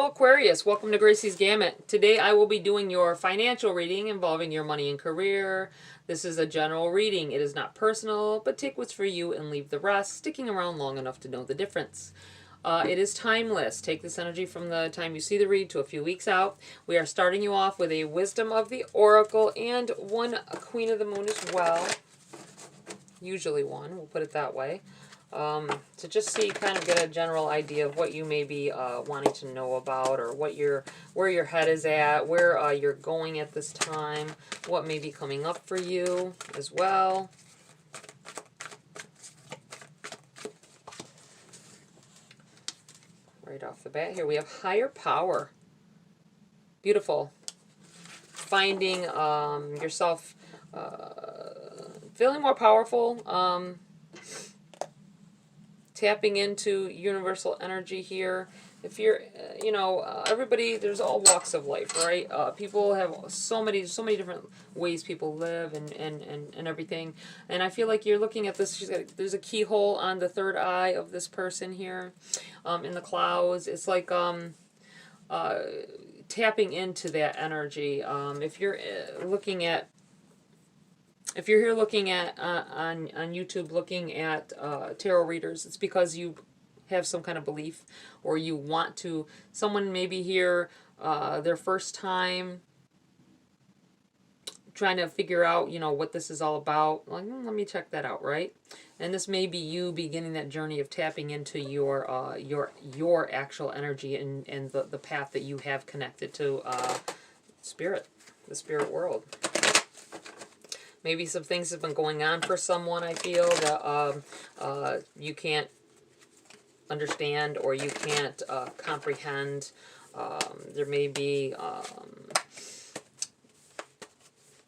Hello Aquarius, welcome to GRAYCI'S Gamut. Today I will be doing your financial reading involving your money and career. This is a general reading. It is not personal, but take what's for you and leave the rest, sticking around long enough to know the difference. It is timeless. Take this energy from the time you see the read to a few weeks out. We are starting you off with a Wisdom of the Oracle and one Queen of the Moon as well. Usually one, we'll put it that way. To just see, kind of get a general idea of what you may be wanting to know about, or what where your head is at, where you're going at this time, what may be coming up for you as well. Right off the bat here, we have higher power. Beautiful. Finding yourself feeling more powerful. Tapping into universal energy here. If you're, everybody, there's all walks of life, right? People have so many different ways people live and everything. And I feel like you're looking at this. There's a keyhole on the third eye of this person here, in the clouds. It's like tapping into that energy. If you're looking at, if you're here looking at on YouTube, looking at tarot readers, it's because you have some kind of belief, or you want to. Someone maybe here their first time trying to figure out, what this is all about. Like, let me check that out, right? And this may be you beginning that journey of tapping into your actual energy and the path that you have connected to spirit, the spirit world. Maybe some things have been going on for someone, I feel, that you can't understand, or you can't comprehend. There may be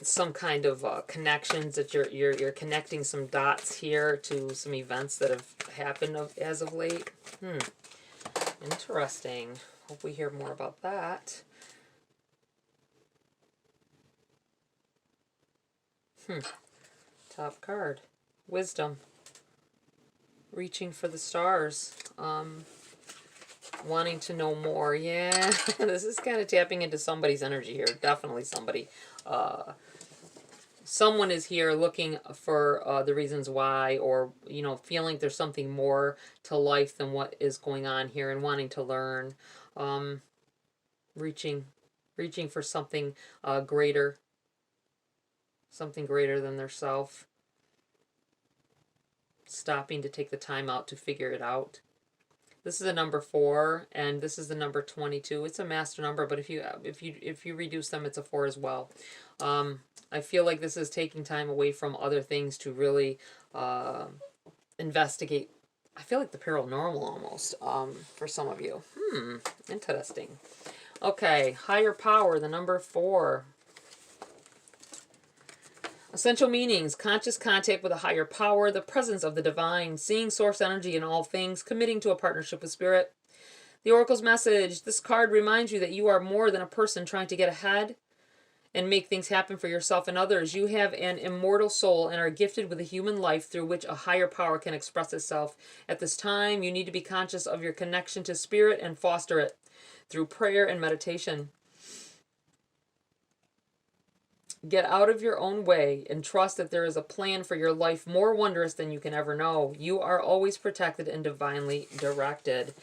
some kind of connections that you're connecting some dots here to some events that have happened as of late. Interesting. Hope we hear more about that. Top card. Wisdom. Reaching for the stars. Wanting to know more. Yeah, this is kind of tapping into somebody's energy here. Definitely somebody. Someone is here looking for the reasons why, or, feeling there's something more to life than what is going on here, and wanting to learn. Reaching for something greater. Something greater than their self. Stopping to take the time out to figure it out. This is a number 4, and this is the number 22. It's a master number, but if you reduce them, it's a 4 as well. I feel like this is taking time away from other things to really investigate. I feel like the paranormal almost, for some of you. Interesting. Okay, higher power, the number 4. Essential meanings: conscious contact with a higher power, the presence of the divine, seeing source energy in all things, committing to a partnership with spirit. The Oracle's message: this card reminds you that you are more than a person trying to get ahead and make things happen for yourself and others. You have an immortal soul and are gifted with a human life through which a higher power can express itself. At this time, you need to be conscious of your connection to spirit and foster it through prayer and meditation. Get out of your own way and trust that there is a plan for your life more wondrous than you can ever know. You are always protected and divinely directed.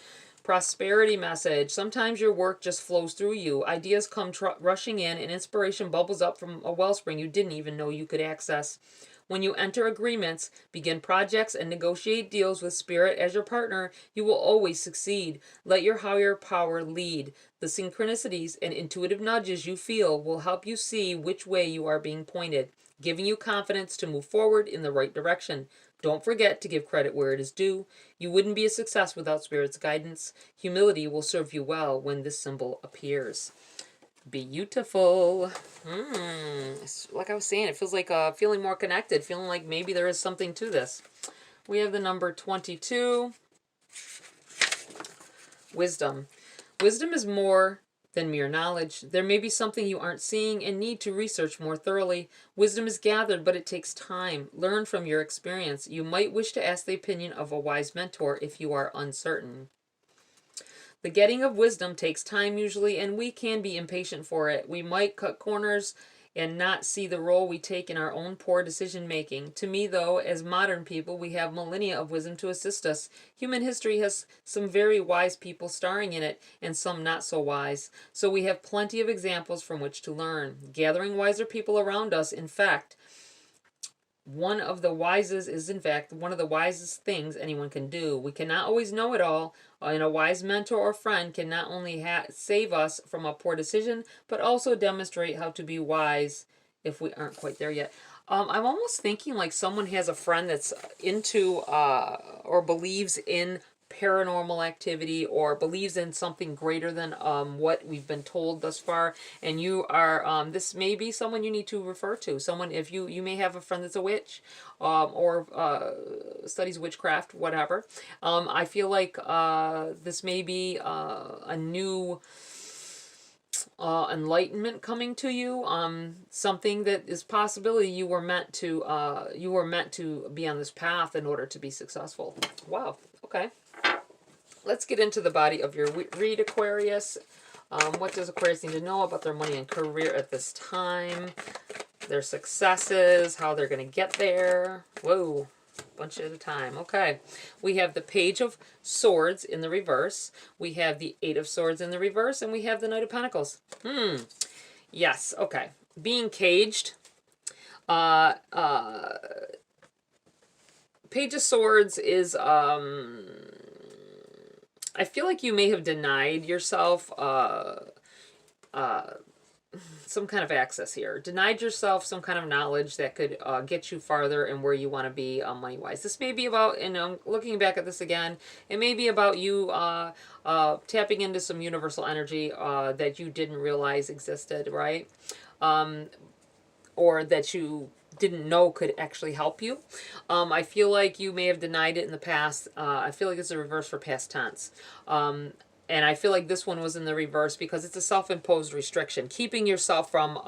Prosperity message: sometimes your work just flows through you. Ideas come rushing in, and inspiration bubbles up from a wellspring you didn't even know you could access. When you enter agreements, begin projects, and negotiate deals with spirit as your partner, you will always succeed. Let your higher power lead. The synchronicities and intuitive nudges you feel will help you see which way you are being pointed, giving you confidence to move forward in the right direction. Don't forget to give credit where it is due. You wouldn't be a success without spirit's guidance. Humility will serve you well when this symbol appears. Beautiful. Like I was saying, it feels like feeling more connected, feeling like maybe there is something to this. We have the number 22. Wisdom. Wisdom is more than mere knowledge. There may be something you aren't seeing and need to research more thoroughly. Wisdom is gathered, but it takes time. Learn from your experience. You might wish to ask the opinion of a wise mentor if you are uncertain. The getting of wisdom takes time usually, and we can be impatient for it. We might cut corners and not see the role we take in our own poor decision making. To me, though, as modern people, we have millennia of wisdom to assist us. Human history has some very wise people starring in it, and some not so wise. So we have plenty of examples from which to learn. Gathering wiser people around us, in fact, one of the wisest things anyone can do. We cannot always know it all, and a wise mentor or friend can not only save us from a poor decision, but also demonstrate how to be wise if we aren't quite there yet. I'm almost thinking like someone has a friend that's into or believes in paranormal activity or believes in something greater than what we've been told thus far, and you are this may be someone you need to refer to. Someone, if you may have a friend that's a witch or studies witchcraft, whatever. I feel like this may be a new enlightenment coming to you, something that is possibility you were meant to be on this path in order to be successful. Wow. Okay. Let's get into the body of your read, Aquarius. What does Aquarius need to know about their money and career at this time? Their successes, how they're going to get there. Whoa, bunch at a time. Okay, we have the Page of Swords in the reverse. We have the Eight of Swords in the reverse, and we have the Knight of Pentacles. Yes, okay. Being caged. Page of Swords is I feel like you may have denied yourself some kind of access here. Denied yourself some kind of knowledge that could get you farther and where you want to be money-wise. This may be about, and looking back at this again, it may be about you tapping into some universal energy that you didn't realize existed, right? Or that you didn't know could actually help you. I feel like you may have denied it in the past. I feel like it's a reverse for past tense. And I feel like this one was in the reverse because it's a self-imposed restriction, keeping yourself from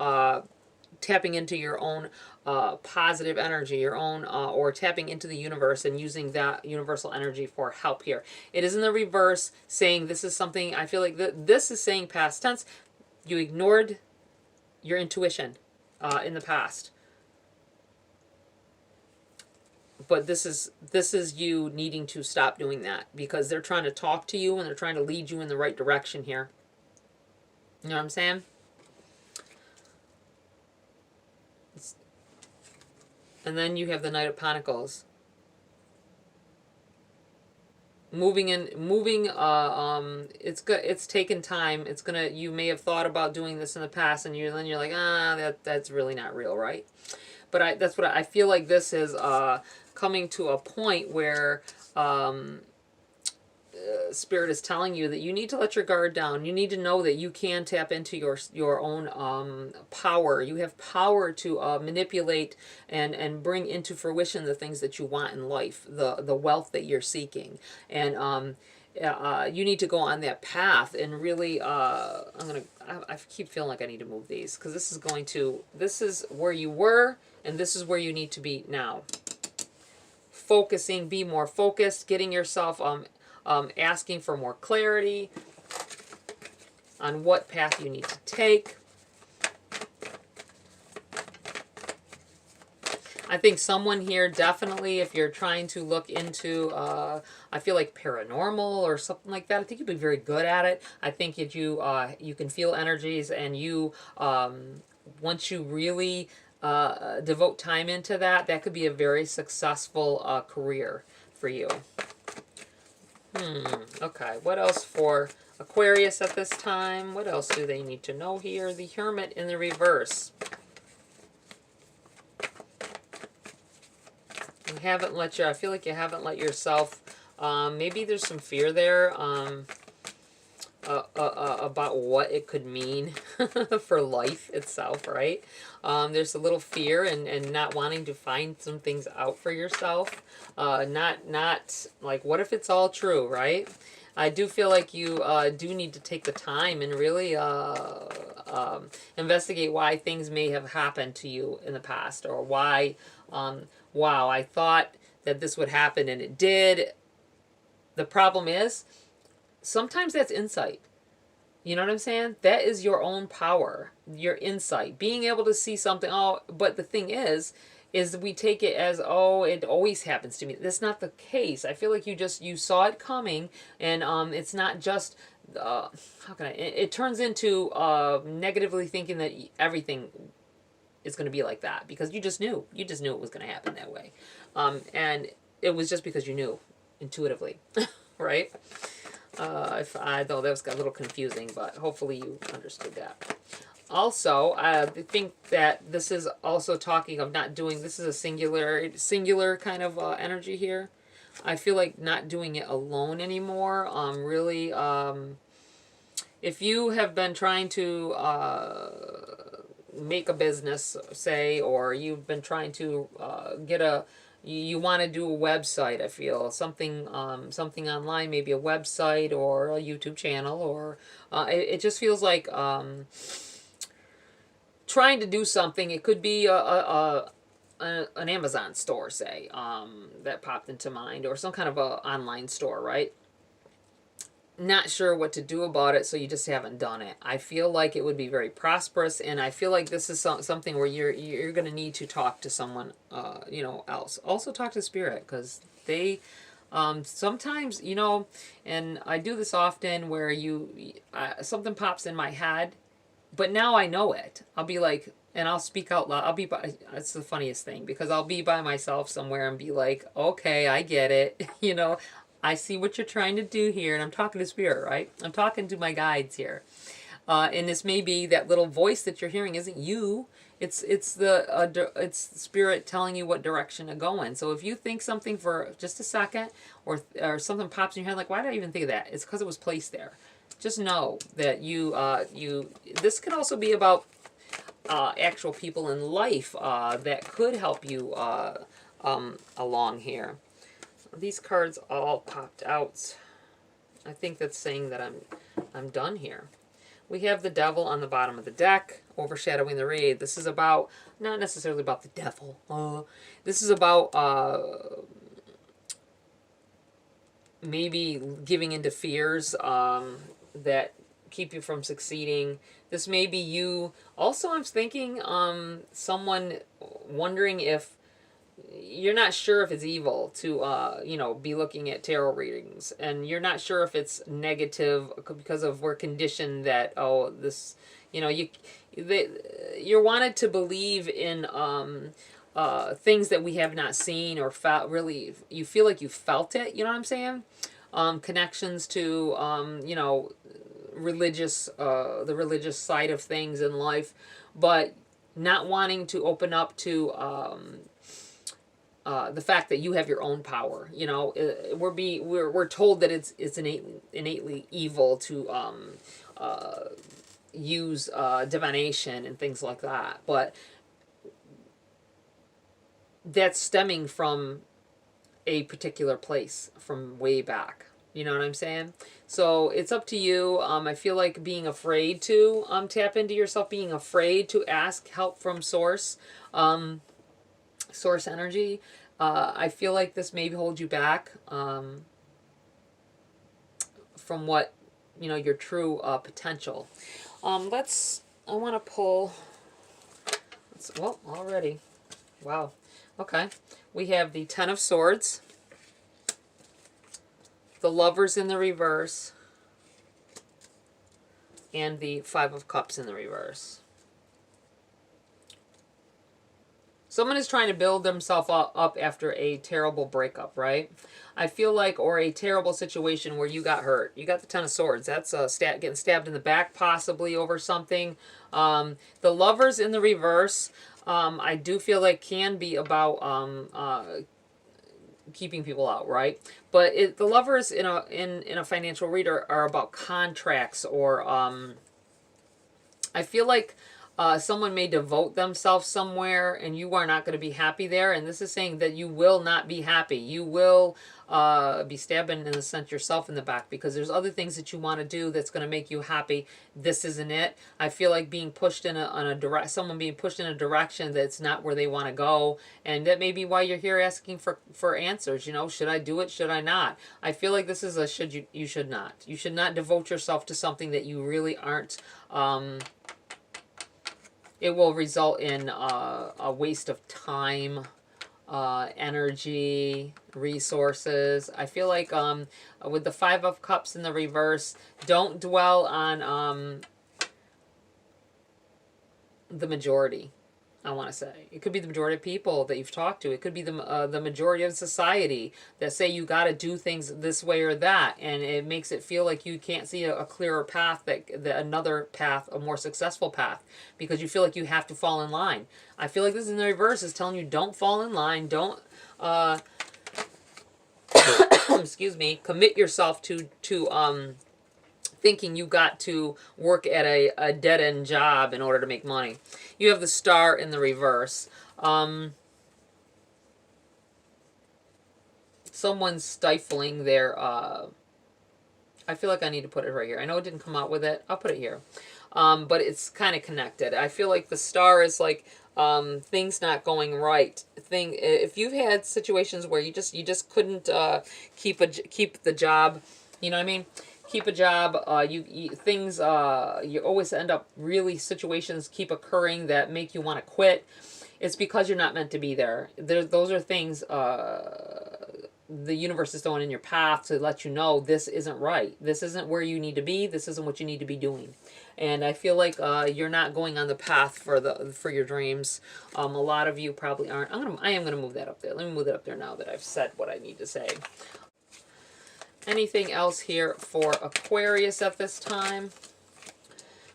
tapping into your own positive energy, your own, or tapping into the universe and using that universal energy for help here. It is in the reverse, saying this is something, I feel like this is saying past tense. You ignored your intuition in the past. But this is you needing to stop doing that because they're trying to talk to you and they're trying to lead you in the right direction here. You know what I'm saying? And then you have the Knight of Pentacles. It's good. It's taken time. It's gonna. You may have thought about doing this in the past, and then you're like, that's really not real, right? But that's what I feel like. This is coming to a point where Spirit is telling you that you need to let your guard down. You need to know that you can tap into your own power. You have power to manipulate and bring into fruition the things that you want in life, the wealth that you're seeking, and you need to go on that path and really. I keep feeling like I need to move these because this is where you were and this is where you need to be now. Focusing, be more focused, getting yourself asking for more clarity on what path you need to take. I think someone here definitely, if you're trying to look into, I feel like paranormal or something like that, I think you'd be very good at it. I think that you can feel energies, and you, once you really devote time into that, that could be a very successful career for you. Okay, what else for Aquarius at this time? What else do they need to know here? The Hermit in the reverse. I feel like you haven't let yourself, maybe there's some fear there about what it could mean for life itself, right? There's a little fear and not wanting to find some things out for yourself. Not like, what if it's all true, right? I do feel like you do need to take the time and really investigate why things may have happened to you in the past, or why, wow, I thought that this would happen and it did. The problem is, sometimes that's insight. You know what I'm saying? That is your own power, your insight, being able to see something. Oh, but the thing is we take it as, oh, it always happens to me. That's not the case. I feel like you saw it coming, and it's not just how can it turns into negatively thinking that everything is going to be like that, because you just knew it was going to happen that way, and it was just because you knew intuitively, right? If I though that was got a little confusing, but hopefully you understood that. Also, I think that this is also talking of not doing. This is a singular kind of energy here. I feel like not doing it alone anymore. Really, if you have been trying to make a business, say, or you've been trying to you want to do a website, I feel something online, maybe a website or a YouTube channel, or it just feels like trying to do something. It could be an Amazon store, say, that popped into mind, or some kind of a online store, right? Not sure what to do about it, so you just haven't done it. I feel like it would be very prosperous, and I feel like this is something where you're going to need to talk to someone else. Also talk to spirit, because they sometimes, and I do this often, where something pops in my head, but now I know it. I'll be like, and I'll speak out loud. It's the funniest thing, because I'll be by myself somewhere and be like, okay, I get it. I see what you're trying to do here, and I'm talking to spirit, right? I'm talking to my guides here. And this may be that little voice that you're hearing isn't you. It's spirit telling you what direction to go in. So if you think something for just a second, or something pops in your head, like, why did I even think of that? It's because it was placed there. Just know that this could also be about actual people in life that could help you along here. These cards all popped out. I think that's saying that I'm done here. We have the Devil on the bottom of the deck, overshadowing the read. This is about, not necessarily about the devil. This is about maybe giving into fears that keep you from succeeding. This may be you. Also, I'm thinking someone wondering if you're not sure if it's evil to be looking at tarot readings, and you're not sure if it's negative because of we're conditioned that you're wanted to believe in things that we have not seen or felt. Really, you feel like you felt it. You know what I'm saying? Connections to religious the religious side of things in life, but not wanting to open up to the fact that you have your own power. We're told that it's innately evil to use divination and things like that, but that's stemming from a particular place from way back. You know what I'm saying? So it's up to you. I feel like being afraid to tap into yourself, being afraid to ask help from source, source energy. I feel like this may hold you back from what, your true potential. I want to pull, already. Wow. Okay. We have the Ten of Swords, the Lovers in the reverse, and the Five of Cups in the reverse. Someone is trying to build themselves up after a terrible breakup, right? I feel like, or a terrible situation where you got hurt. You got the Ten of Swords. That's getting stabbed in the back, possibly over something. The Lovers in the reverse, I do feel like can be about keeping people out, right? But the Lovers in a financial reader are about contracts, or I feel like someone may devote themselves somewhere and you are not going to be happy there. And this is saying that you will not be happy. You will be stabbing, in a sense, yourself in the back, because there's other things that you want to do that's going to make you happy. This isn't it. I feel like being pushed in someone being pushed in a direction that's not where they want to go. And that may be why you're here asking for answers. You know, should I do it? Should I not? I feel like this is a you should not. You should not devote yourself to something that you really aren't, it will result in a waste of time, energy, resources. I feel like with the Five of Cups in the reverse, don't dwell on the majority. I want to say it could be the majority of people that you've talked to. It could be the majority of society that say you got to do things this way or that, and it makes it feel like you can't see a clearer path, that another path, a more successful path, because you feel like you have to fall in line. I feel like this in the reverse is telling you don't fall in line, don't excuse me, commit yourself to thinking you got to work at a dead-end job in order to make money. You have the Star in the reverse. Someone's stifling their... I feel like I need to put it right here. I know it didn't come out with it. I'll put it here. But it's kind of connected. I feel like the Star is like things not going right. If you've had situations where you just couldn't keep the job, you know what I mean? Keep a job, you always end up, really, situations keep occurring that make you want to quit. It's because you're not meant to be there. Those are things the universe is throwing in your path to let you know this isn't right. This isn't where you need to be. This isn't what you need to be doing. And I feel like you're not going on the path for your dreams. A lot of you probably aren't. I am gonna move that up there. Let me move that up there now that I've said what I need to say. Anything else here for Aquarius at this time?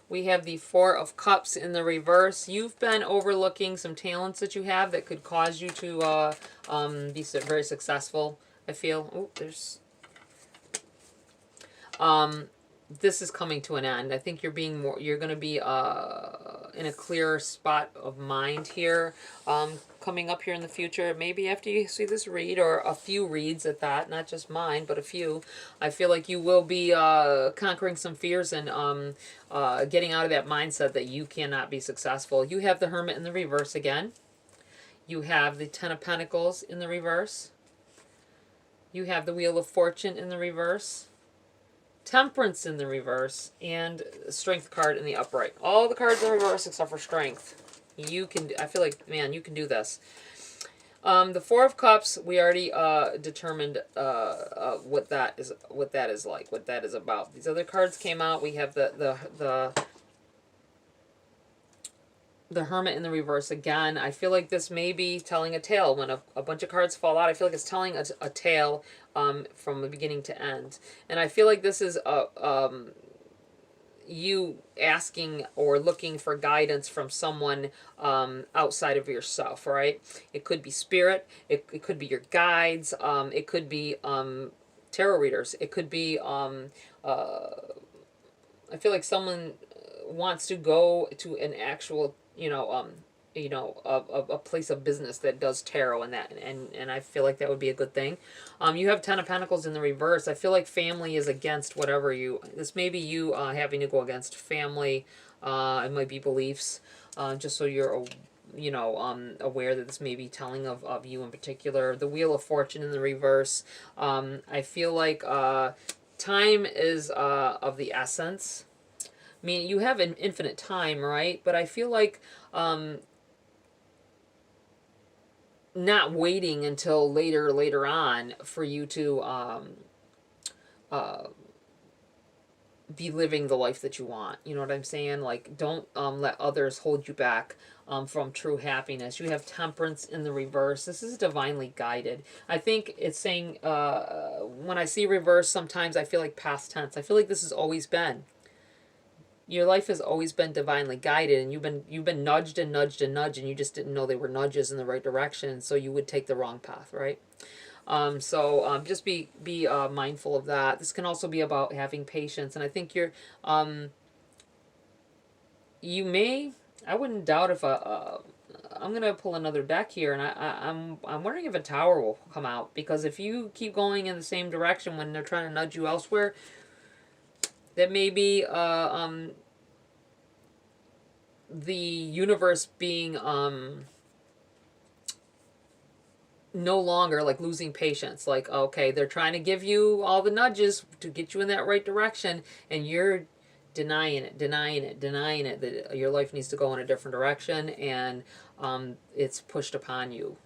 We have the Four of Cups in the reverse. You've been overlooking some talents that you have that could cause you to be very successful, I feel. Oh, there's... this is coming to an end. I think you're going to be in a clearer spot of mind here, coming up here in the future. Maybe after you see this read, or a few reads at that, not just mine, but a few. I feel like you will be conquering some fears and getting out of that mindset that you cannot be successful. You have the Hermit in the reverse again. You have the Ten of Pentacles in the reverse. You have the Wheel of Fortune in the reverse. Temperance in the reverse, and Strength card in the upright. All the cards in the reverse except for Strength. You can, I feel like, man, you can do this. The Four of Cups, we already determined what that is like, what that is about. These other cards came out. We have the Hermit in the reverse again. I feel like this may be telling a tale. When a bunch of cards fall out, I feel like it's telling a tale from the beginning to end. And I feel like this is you asking or looking for guidance from someone outside of yourself, right? It could be spirit. It could be your guides. It could be tarot readers. It could be... I feel like someone wants to go to an actual... a place of business that does tarot and that, and I feel like that would be a good thing. You have Ten of Pentacles in the reverse. I feel like family is against whatever this may be you having to go against family. It might be beliefs, just so you're aware that this may be telling of you in particular. The Wheel of Fortune in the reverse. I feel like time is of the essence. I mean, you have an infinite time, right? But I feel like not waiting until later on for you to be living the life that you want. You know what I'm saying? Like, don't let others hold you back from true happiness. You have Temperance in the reverse. This is divinely guided. I think it's saying, when I see reverse, sometimes I feel like past tense. I feel like this has always been. Your life has always been divinely guided, and you've been nudged and nudged and nudged, and you just didn't know they were nudges in the right direction, so you would take the wrong path, right? Just be mindful of that. This can also be about having patience, and I think you may, I wouldn't doubt if I'm gonna pull another deck here, and I'm wondering if a Tower will come out, because if you keep going in the same direction when they're trying to nudge you elsewhere, that may be the universe being no longer like losing patience. Like, okay, they're trying to give you all the nudges to get you in that right direction, and you're denying it, denying it, denying it, that your life needs to go in a different direction, and it's pushed upon you,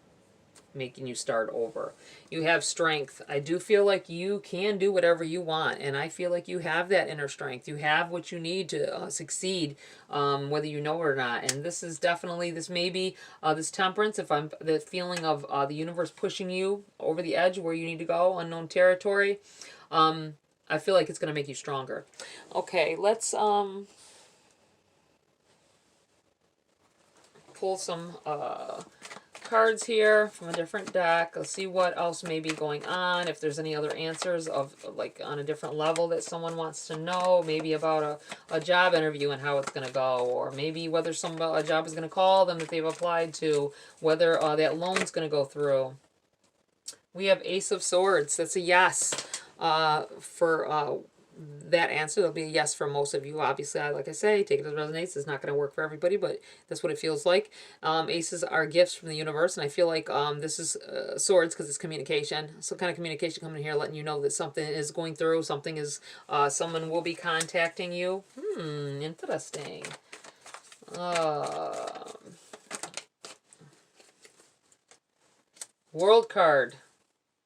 making you start over. You have strength. I do feel like you can do whatever you want, and I feel like you have that inner strength. You have what you need to succeed, whether you know it or not. And this is definitely, this may be this temperance, if I'm the feeling of the universe pushing you over the edge where you need to go, unknown territory. I feel like it's going to make you stronger. Okay, let's pull some cards here from a different deck. Let's see what else may be going on. If there's any other answers of like on a different level that someone wants to know, maybe about a job interview and how it's going to go, or maybe whether a job is going to call them that they've applied to, whether that loan's going to go through. We have Ace of Swords. That's a yes for that answer. There'll be a yes for most of you. Obviously, like I say, take it as it resonates. It's not going to work for everybody, but that's what it feels like. Aces are gifts from the universe, and I feel like this is swords because it's communication. Some kind of communication coming here, letting you know that something is going through. Something is, someone will be contacting you. Interesting. World card.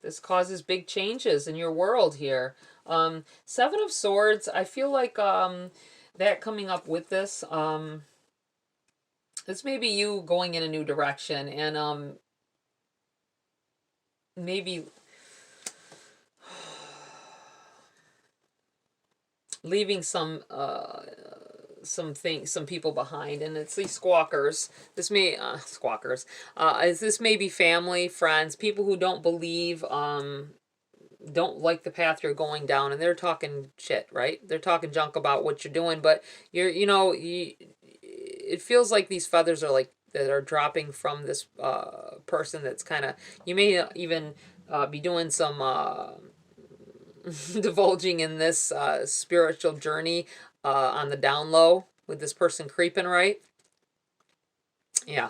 This causes big changes in your world here. Seven of Swords, I feel like that coming up with this, this may be you going in a new direction, and maybe leaving some people behind, and it's these squawkers. This may squawkers. This may be family, friends, people who don't believe, don't like the path you're going down, and they're talking shit, right? They're talking junk about what you're doing, but it feels like these feathers are like that are dropping from this person that's kind of, you may even be doing some divulging in this spiritual journey on the down low with this person creeping, right? Yeah.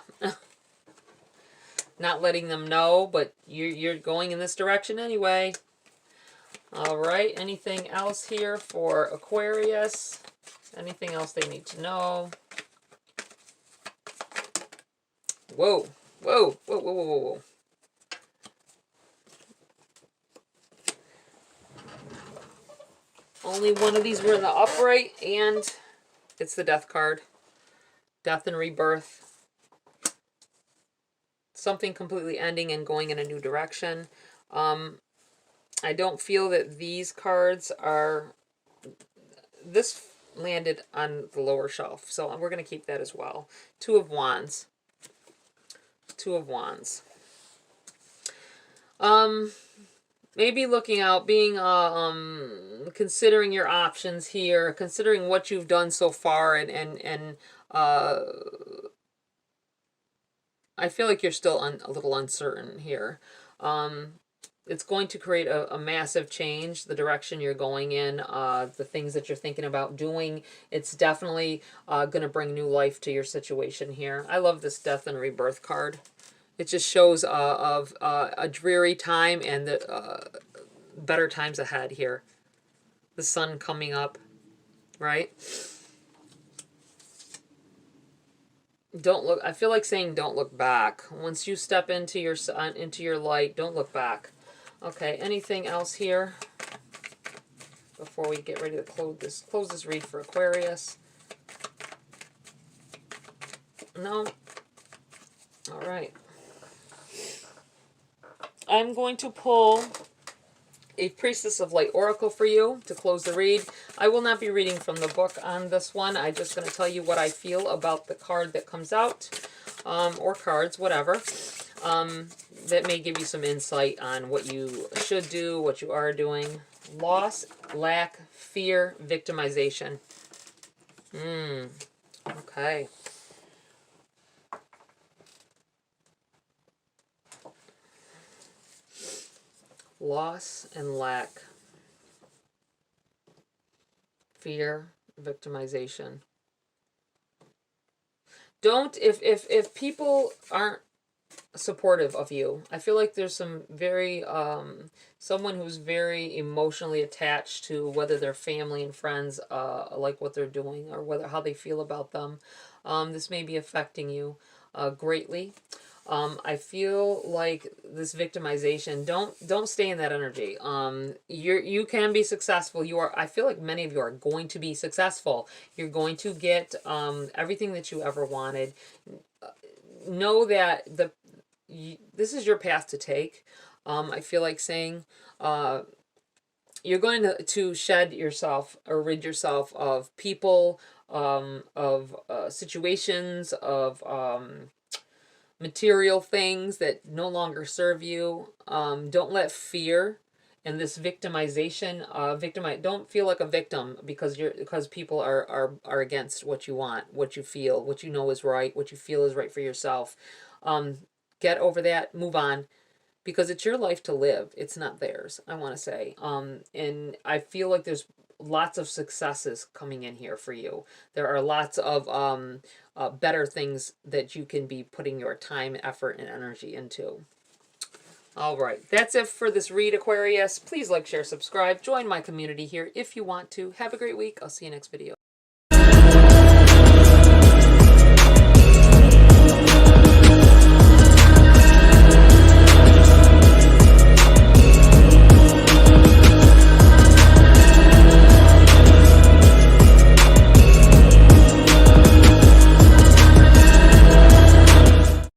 Not letting them know, but you're going in this direction anyway. All right, anything else here for Aquarius? Anything else they need to know? Whoa, whoa, whoa, whoa, whoa, whoa. Only one of these were in the upright, and it's the Death card. Death and rebirth. Something completely ending and going in a new direction. I don't feel that these cards are... This landed on the lower shelf, so we're going to keep that as well. Two of Wands. Two of Wands. Maybe looking out, being, considering your options here, considering what you've done so far, and I feel like you're still a little uncertain here. It's going to create a massive change, the direction you're going in, the things that you're thinking about doing. It's definitely going to bring new life to your situation here. I love this Death and Rebirth card. It just shows of a dreary time and the better times ahead here. The sun coming up, right? Don't look. I feel like saying don't look back. Once you step into your light, don't look back. Okay, anything else here before we get ready to close this read for Aquarius? No? All right. I'm going to pull a Priestess of Light Oracle for you to close the read. I will not be reading from the book on this one. I'm just going to tell you what I feel about the card that comes out, or cards, whatever. That may give you some insight on what you should do, what you are doing. Loss, lack, fear, victimization. Okay. Loss and lack. Fear, victimization. Don't, if people aren't supportive of you, I feel like there's some very, someone who's very emotionally attached to whether their family and friends, like what they're doing or whether how they feel about them. This may be affecting you, greatly. I feel like this victimization, don't stay in that energy. You can be successful. I feel like many of you are going to be successful. You're going to get everything that you ever wanted. Know that this is your path to take. I feel like saying you're going to shed yourself or rid yourself of people, of situations, of material things that no longer serve you. Don't let fear and this victimization, don't feel like a victim because people are against what you want, what you feel, what you know is right, what you feel is right for yourself. Get over that, move on, because it's your life to live. It's not theirs, I want to say. And I feel like there's lots of successes coming in here for you. There are lots of better things that you can be putting your time, effort, and energy into. All right, that's it for this read, Aquarius. Please like, share, subscribe. Join my community here if you want to. Have a great week. I'll see you next video.